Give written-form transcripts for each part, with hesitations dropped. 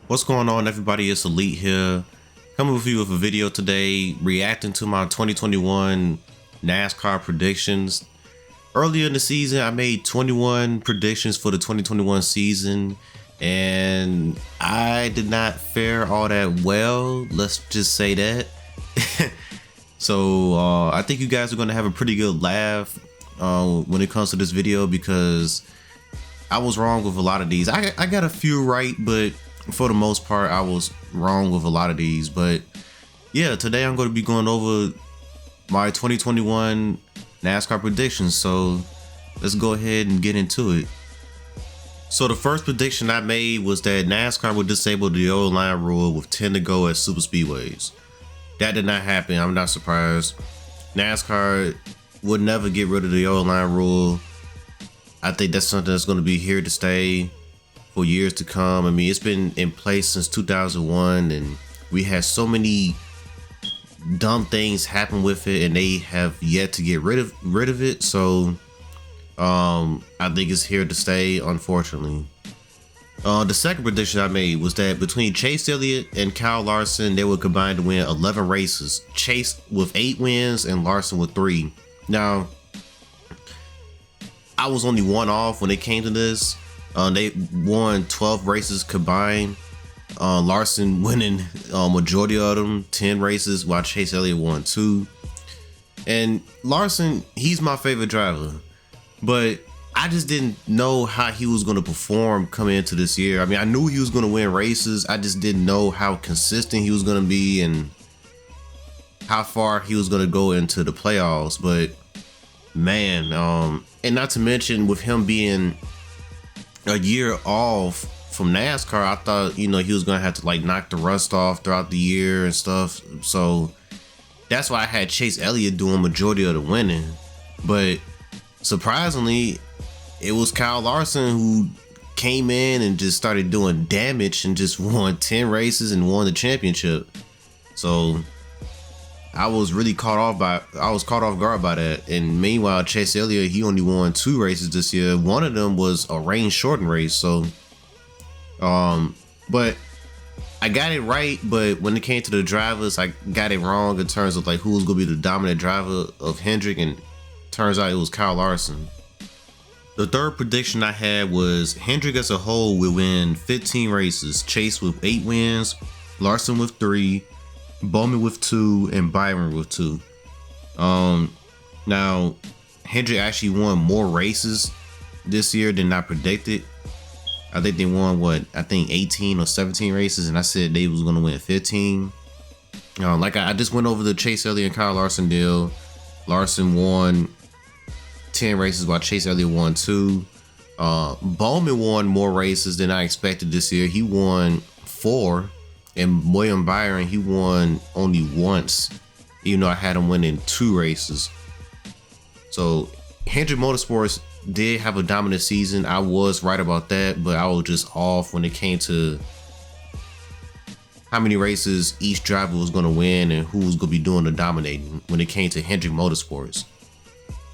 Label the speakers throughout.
Speaker 1: What's going on, everybody? It's Elite here, coming with you with a video today reacting to my 2021 NASCAR predictions. Earlier in the season, I made 21 predictions for the 2021 season, and I did not fare all that well. Let's just say that. So I think you guys are going to have a pretty good laugh when it comes to this video, because I was wrong with a lot of these. I got a few right, but for the most part, I was wrong with a lot of these. But yeah, today I'm going to be going over my 2021 NASCAR predictions. So let's go ahead and get into it. So the first prediction I made was that NASCAR would disable the yellow line rule with 10 to go at super speedways. That did not happen. I'm not surprised. NASCAR would never get rid of the yellow line rule. I think that's something that's going to be here to stay for years to come. I mean, it's been in place since 2001, and we had so many dumb things happen with it, and they have yet to get rid of it. So I think it's here to stay, unfortunately. The second prediction I made was that between Chase Elliott and Kyle Larson, they would combine to win 11 races. Chase with 8 wins and Larson with 3. Now, I was only one off when it came to this. They won 12 races combined. Larson winning majority of them, 10 races, while Chase Elliott won 2. And Larson, he's my favorite driver, but I just didn't know how he was going to perform coming into this year. I mean, I knew he was going to win races. I just didn't know how consistent he was going to be and how far he was going to go into the playoffs. But man, and not to mention with him being a year off from NASCAR, I thought, he was gonna have to like knock the rust off throughout the year and stuff. So that's why I had Chase Elliott doing majority of the winning. But surprisingly, it was Kyle Larson who came in and just started doing damage and just won 10 races and won the championship. So I was caught off guard by that. And meanwhile, Chase Elliott, he only won 2 races this year. One of them was a rain shortened race. So, but I got it right. But when it came to the drivers, I got it wrong in terms of like who was gonna be the dominant driver of Hendrick, and turns out it was Kyle Larson. The third prediction I had was Hendrick as a whole will win 15 races. Chase with 8 wins, Larson with 3. Bowman with 2 and Byron with 2. Now Hendrick actually won more races this year than I predicted. I think they won 18 or 17 races, and I said they was gonna win 15. Like I just went over the Chase Elliott and Kyle Larson deal. Larson won 10 races while Chase Elliott won 2. Bowman won more races than I expected this year. He won 4. And William Byron, he won only once, even though I had him winning 2 races. So Hendrick Motorsports did have a dominant season. I was right about that, but I was just off when it came to how many races each driver was going to win and who was going to be doing the dominating when it came to Hendrick Motorsports.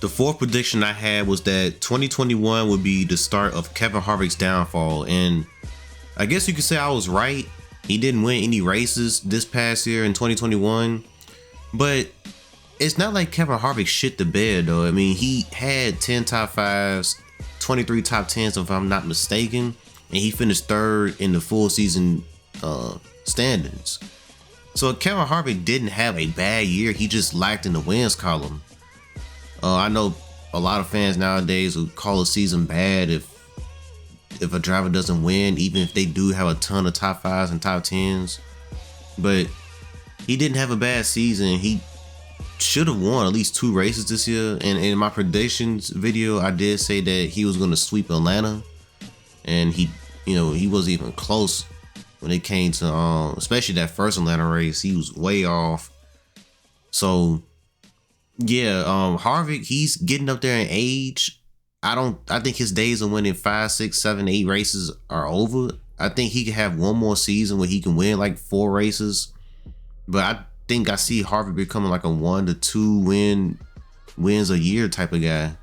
Speaker 1: The fourth prediction I had was that 2021 would be the start of Kevin Harvick's downfall. And I guess you could say I was right. He didn't win any races this past year in 2021, but it's not like Kevin Harvick shit the bed though. I mean, he had 10 top 5s, 23 top 10s if I'm not mistaken, and he finished 3rd in the full season standings. So Kevin Harvick didn't have a bad year. He just lacked in the wins column. I know a lot of fans nowadays will call a season bad if a driver doesn't win, even if they do have a ton of top 5s and top 10s. But he didn't have a bad season. He should have won at least 2 races this year. And in my predictions video, I did say that he was going to sweep Atlanta, and he wasn't even close when it came to especially that first Atlanta race. He was way off. So yeah, Harvick, he's getting up there in age. I think his days of winning 5, 6, 7, 8 races are over. I think he could have one more season where he can win like 4 races. But I think I see Harvick becoming like a 1 to 2 wins a year type of guy.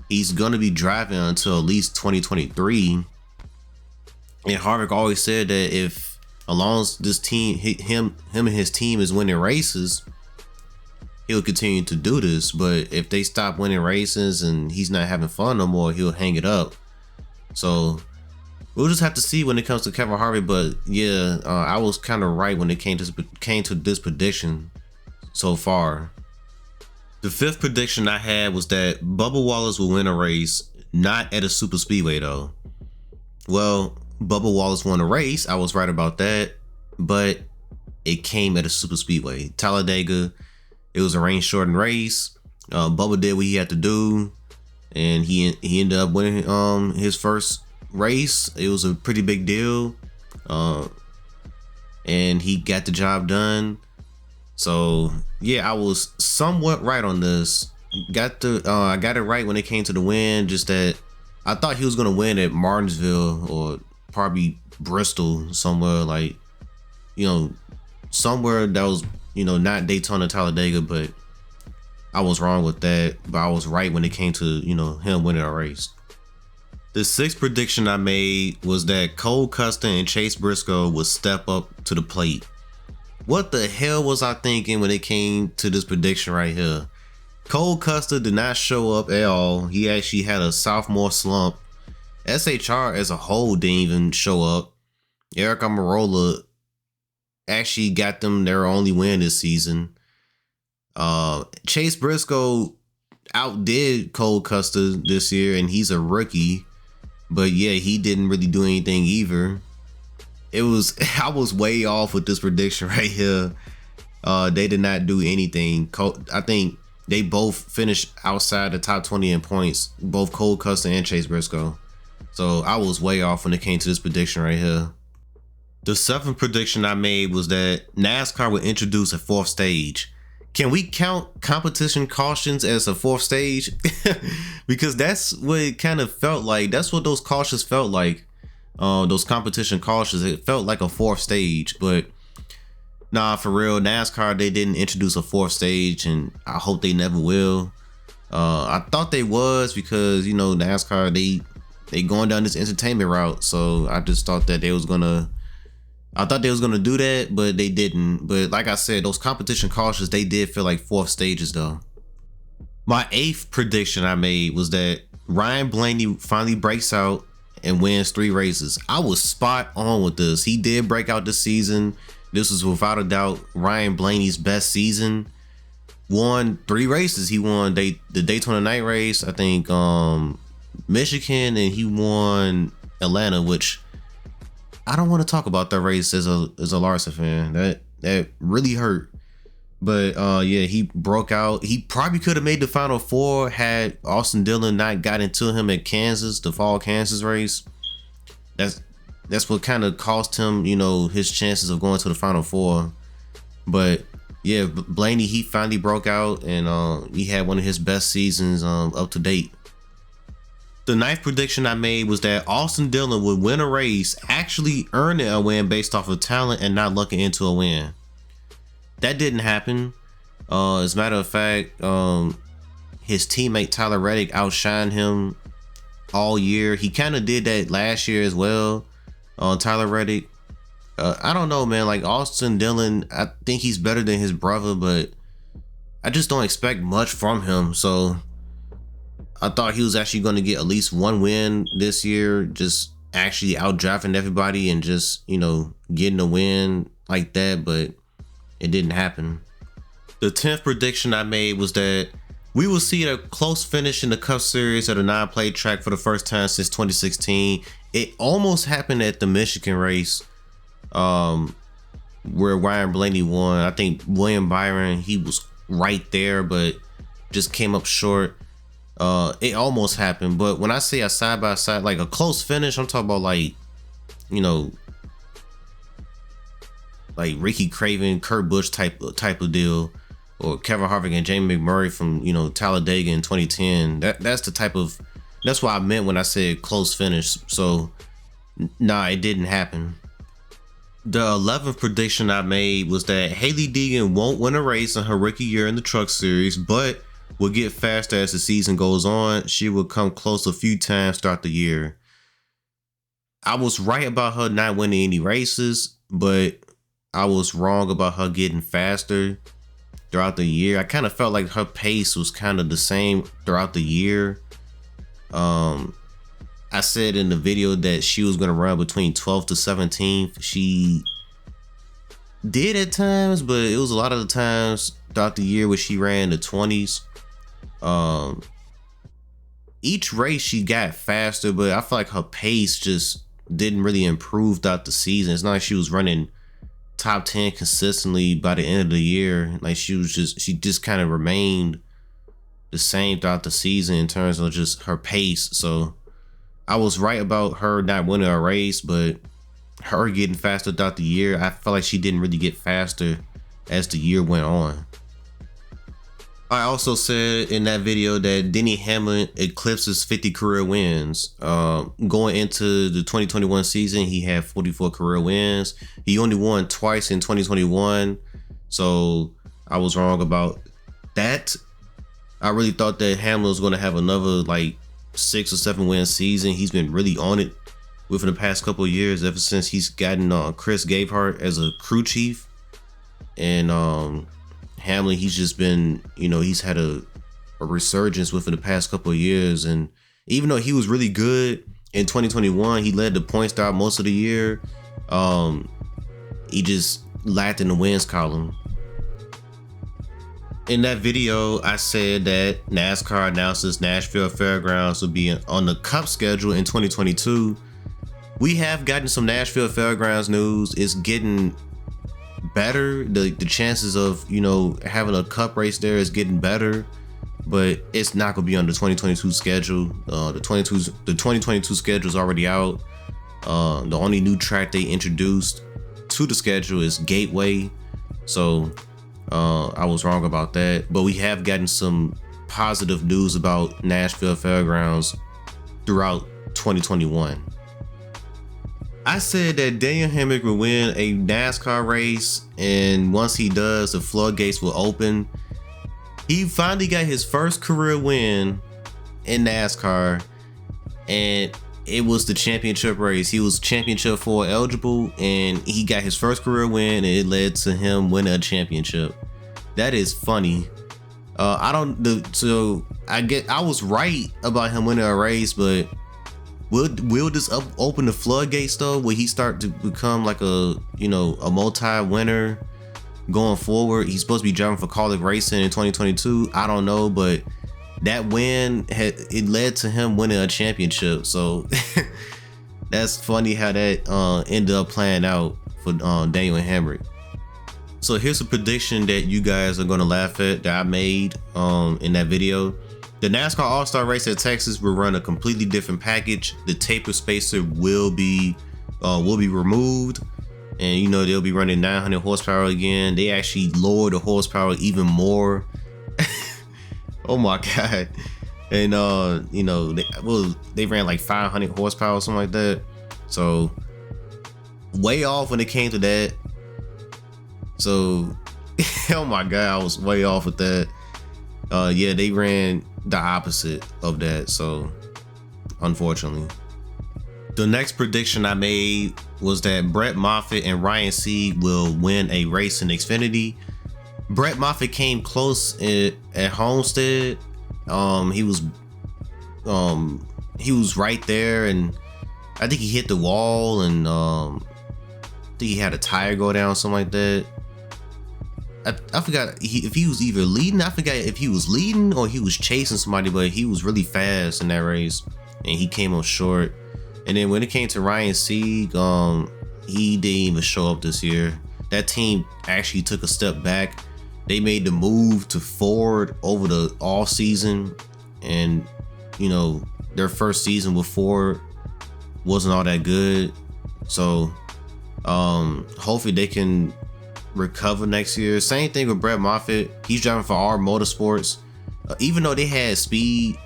Speaker 1: He's gonna be driving until at least 2023. And Harvick always said that if, as long as this team, him and his team is winning races, he'll continue to do this. But if they stop winning races and he's not having fun no more, he'll hang it up. So we'll just have to see when it comes to Kevin Harvick. But yeah, I was kind of right when it came to this prediction so far. The fifth prediction I had was that Bubba Wallace will win a race, not at a super speedway though. Well, Bubba Wallace won a race. I was right about that, but it came at a super speedway, Talladega. It was a rain shortened race. Bubba did what he had to do, and he ended up winning his first race. It was a pretty big deal, and he got the job done. So yeah, I was somewhat right on this. I got it right when it came to the win. Just that I thought he was gonna win at Martinsville or probably Bristol, somewhere like, somewhere that was, not Daytona, Talladega, but I was wrong with that. But I was right when it came to, him winning a race. The sixth prediction I made was that Cole Custer and Chase Briscoe would step up to the plate. What the hell was I thinking when it came to this prediction right here? Cole Custer did not show up at all. He actually had a sophomore slump. SHR as a whole didn't even show up. Eric Almirola actually got them their only win this season. Chase Briscoe outdid Cole Custer this year, and he's a rookie. But yeah, he didn't really do anything either. I was way off with this prediction right here. They did not do anything. I think they both finished outside the top 20 in points, both Cole Custer and Chase Briscoe. So I was way off when it came to this prediction right here. The seventh prediction I made was that NASCAR would introduce a fourth stage. Can we count competition cautions as a fourth stage? Because that's what it kind of felt like. That's what those cautions felt like. Those competition cautions, it felt like a fourth stage. But nah, for real, NASCAR, they didn't introduce a fourth stage, and I hope they never will. I thought they was, because NASCAR, they going down this entertainment route, so I just thought that they was gonna do that, but they didn't. But like I said, those competition cautions, they did feel like fourth stages though. My eighth prediction I made was that Ryan Blaney finally breaks out and wins 3 races. I was spot on with this. He did break out this season. This was without a doubt Ryan Blaney's best season. Won 3 races. He won the Daytona night race, I think Michigan, and he won Atlanta, which I don't want to talk about that race as a Larson fan. That really hurt. But yeah, he broke out. He probably could have made the Final Four had Austin Dillon not got into him at Kansas, the fall Kansas race. That's what kind of cost him, his chances of going to the Final Four. But yeah, Blaney, he finally broke out, and he had one of his best seasons up to date. The ninth prediction I made was that Austin Dillon would win a race, actually earn a win based off of talent and not lucking into a win. That didn't happen. As a matter of fact, his teammate Tyler Reddick outshined him all year. He kind of did that last year as well. Tyler Reddick, I don't know, man. Like Austin Dillon, I think he's better than his brother, but I just don't expect much from him. So I thought he was actually going to get at least 1 win this year, just actually outdrafting everybody and just, getting a win like that, but it didn't happen. The 10th prediction I made was that we will see a close finish in the Cup Series at a non-plate track for the first time since 2016. It almost happened at the Michigan race, where Ryan Blaney won. I think William Byron, he was right there, but just came up short. It almost happened, but when I say a side by side, like a close finish, I'm talking about like Ricky Craven, Kurt Busch type of deal, or Kevin Harvick and Jamie McMurray from Talladega in 2010. That's what I meant when I said close finish. So nah, it didn't happen. The 11th prediction I made was that Hailie Deegan won't win a race in her rookie year in the Truck Series, but will get faster as the season goes on. She will come close a few times throughout the year. I was right about her not winning any races, but I was wrong about her getting faster throughout the year. I kind of felt like her pace was kind of the same throughout the year. I said in the video that she was going to run between 12th to 17th. She did at times, but it was a lot of the times throughout the year where she ran the 20s. Each race she got faster, but I feel like her pace just didn't really improve throughout the season. It's not like she was running top 10 consistently by the end of the year. Like she just kind of remained the same throughout the season in terms of just her pace. So I was right about her not winning a race, but her getting faster throughout the year, I felt like she didn't really get faster as the year went on. I also said in that video that Denny Hamlin eclipses 50 career wins. Going into the 2021 season, he had 44 career wins. He only won twice in 2021, so I was wrong about that. I really thought that Hamlin was going to have another like 6 or 7 win season. He's been really on it within the past couple of years, ever since he's gotten Chris Gabehart as a crew chief. And Hamlin, he's just been, he's had a resurgence within the past couple of years. And even though he was really good in 2021, he led the points throughout most of the year. He just lacked in the wins column. In that video, I said that NASCAR announces Nashville Fairgrounds will be on the Cup schedule in 2022. We have gotten some Nashville Fairgrounds news. It's getting better. The chances of, having a Cup race there is getting better, but it's not going to be on the 2022 schedule. The 2022 schedule is already out. The only new track they introduced to the schedule is Gateway. So I was wrong about that, but we have gotten some positive news about Nashville Fairgrounds throughout 2021. I said that Denny Hamlin will win a NASCAR race, and once he does, the floodgates will open. He finally got his first career win in NASCAR, and it was the championship race. He was championship 4 eligible, and he got his first career win, and it led to him winning a championship. That is funny. I was right about him winning a race, but will this open the floodgates though? Will he start to become like a multi-winner going forward? He's supposed to be driving for Colleague Racing in 2022. I don't know, but that win it led to him winning a championship. So that's funny how that ended up playing out for Daniel Hamrick. So here's a prediction that you guys are gonna laugh at that I made in that video. The NASCAR All-Star race at Texas will run a completely different package. The taper spacer will be removed, and they'll be running 900 horsepower again. They actually lowered the horsepower even more. Oh my god. And they ran like 500 horsepower or something like that. So way off when it came to that. So oh my god, I was way off with that. Yeah, they ran the opposite of that, so unfortunately. The next prediction I made was that Brett Moffitt and Ryan Sieg will win a race in Xfinity. Brett Moffitt came close at Homestead. He was right there, and I think he hit the wall, and I think he had a tire go down, something like that. I forgot if he was either leading. I forgot if he was leading or he was chasing somebody, but he was really fast in that race, and he came up short. And then when it came to Ryan Sieg, he didn't even show up this year. That team actually took a step back. They made the move to Ford over the off season, and their first season with Ford wasn't all that good. So hopefully they can recover next year. Same thing with Brett Moffitt. He's driving for R Motorsports. Even though they had speed,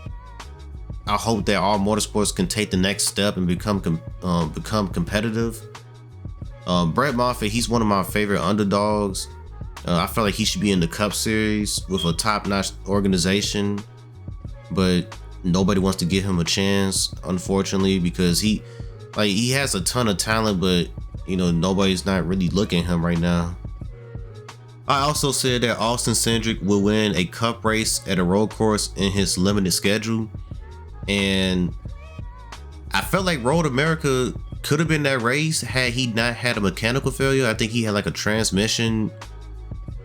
Speaker 1: I hope that R Motorsports can take the next step and become competitive. Brett Moffitt, he's one of my favorite underdogs. I feel like he should be in the Cup Series with a top-notch organization, but nobody wants to give him a chance, unfortunately, because he Like, he has a ton of talent, but you know, nobody's not really looking at him right now. I also said that Austin Cindric will win a cup race at a road course in his limited schedule, and I felt like Road America could have been that race had he not had a mechanical failure. I think he had like a transmission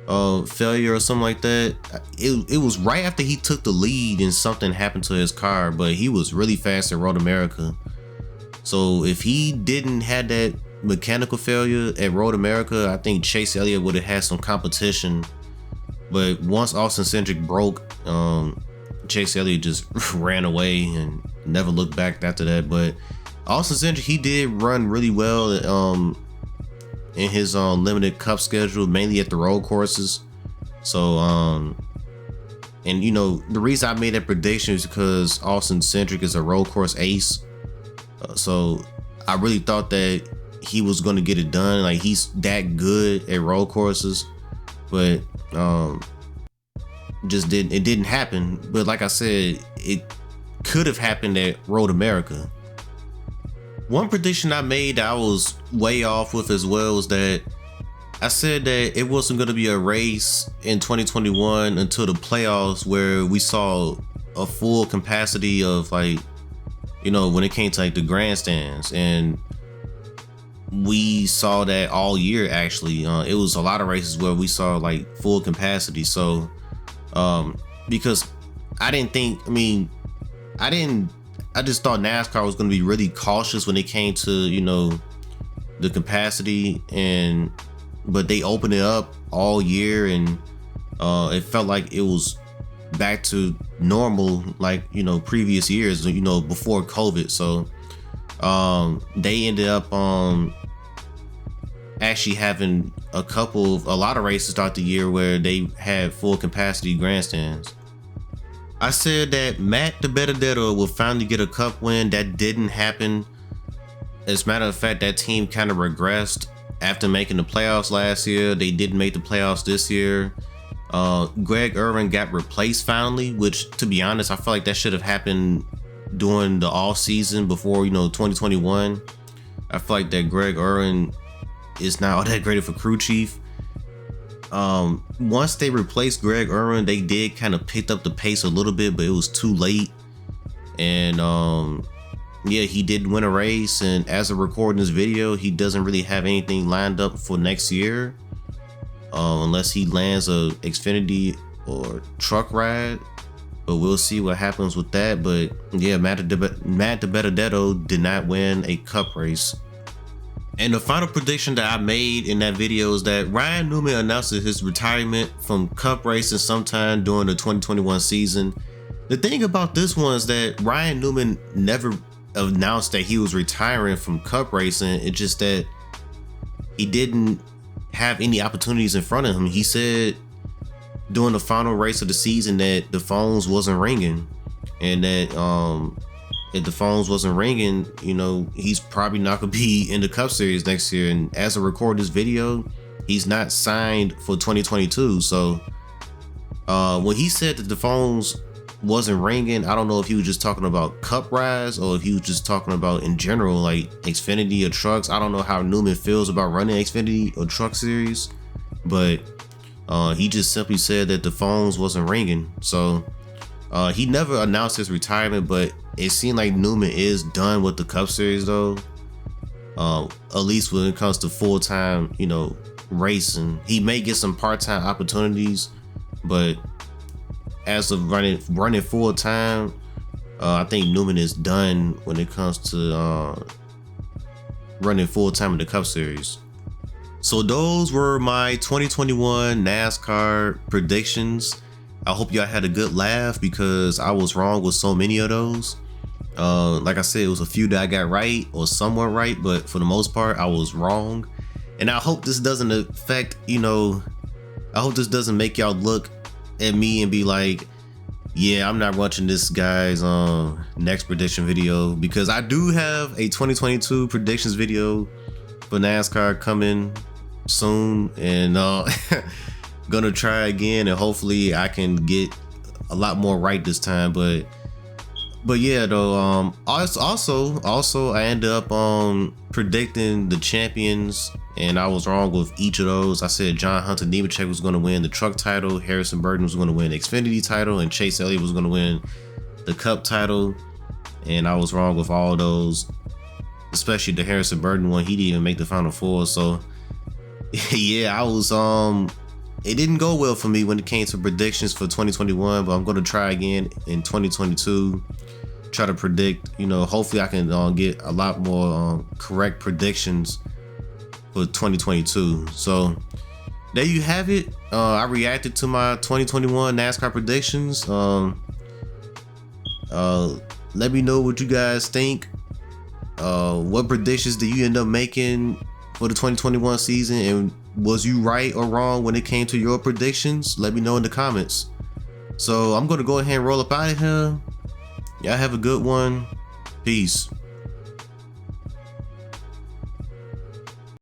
Speaker 1: failure or something like that. It was right after he took the lead and something happened to his car, but he was really fast at Road America. So if he didn't have that mechanical failure at Road America, I think Chase Elliott would have had some competition. But once Austin Cindric broke, Chase Elliott just ran away and never looked back after that. But Austin Cindric, he did run really well in his limited cup schedule, mainly at the road courses. So and you know, the reason I made that prediction is because Austin Cindric is a road course ace. So I really thought that he was going to get it done. Like, he's that good at road courses, but just didn't happen. But like I said, it could have happened at Road America. One prediction I made that I was way off with as well was that I said that it wasn't going to be a race in 2021 until the playoffs, where we saw a full capacity of, like, you know, when it came to like the grandstands. And we saw that all year, actually. It was a lot of races where we saw like full capacity. So because I just thought NASCAR was going to be really cautious when it came to, you know, the capacity, but they opened it up all year, and it felt like it was back to normal, like, you know, previous years, you know, before COVID. So they ended up actually having a lot of races throughout the year where they had full capacity grandstands. I said that Matt Deritto will finally get a cup win. That didn't happen. As a matter of fact, that team kind of regressed after making the playoffs last year. They didn't make the playoffs this year. Greg Irvin got replaced finally, which, to be honest, I feel like that should have happened during the off season before, you know, 2021. I feel like that Greg Irvin is not all that great of a crew chief. Once they replaced Greg Irvin, they did kind of picked up the pace a little bit, but it was too late. And yeah, he did win a race, and as of recording this video, he doesn't really have anything lined up for next year, unless he lands a Xfinity or truck ride. But we'll see what happens with that. But yeah, Matt Deritto did not win a cup race. And the final prediction that I made in that video is that Ryan Newman announced his retirement from cup racing sometime during the 2021 season. The thing about this one is that Ryan Newman never announced that he was retiring from cup racing. It's just that he didn't have any opportunities in front of him. He said during the final race of the season that the phones wasn't ringing, and that if the phones wasn't ringing, you know, he's probably not gonna be in the Cup Series next year. And as I record this video, he's not signed for 2022. So when he said that the phones wasn't ringing, I don't know if he was just talking about Cup rides or if he was just talking about in general, like Xfinity or trucks. I don't know how Newman feels about running Xfinity or Truck Series, but he just simply said that the phones wasn't ringing. So he never announced his retirement, but it seemed like Newman is done with the Cup Series though. At least when it comes to full-time, you know, racing. He may get some part-time opportunities, but as of running full-time, I think Newman is done when it comes to running full-time in the Cup Series. So those were my 2021 NASCAR predictions. I hope y'all had a good laugh because I was wrong with so many of those. Like I said, it was a few that I got right or somewhat right, but for the most part, I was wrong. And I hope this doesn't affect, you know, I hope this doesn't make y'all look at me and be like, yeah, I'm not watching this guy's next prediction video, because I do have a 2022 predictions video for NASCAR coming soon, and gonna try again, and hopefully I can get a lot more right this time. But But yeah, though, also I ended up predicting the champions, and I was wrong with each of those. I said John Hunter Nemechek was going to win the truck title, Harrison Burton was going to win the Xfinity title, and Chase Elliott was going to win the Cup title. And I was wrong with all those, especially the Harrison Burton one. He didn't even make the Final Four. So yeah, I was it didn't go well for me when it came to predictions for 2021, but I'm going to try again in 2022. Try to predict, hopefully I can get a lot more correct predictions for 2022. So there you have it. I reacted to my 2021 NASCAR predictions. Let me know what you guys think. What predictions did you end up making for the 2021 season, and was you right or wrong when it came to your predictions? Let me know in the comments. So I'm going to go ahead and roll up out of here. Y'all have a good one. Peace.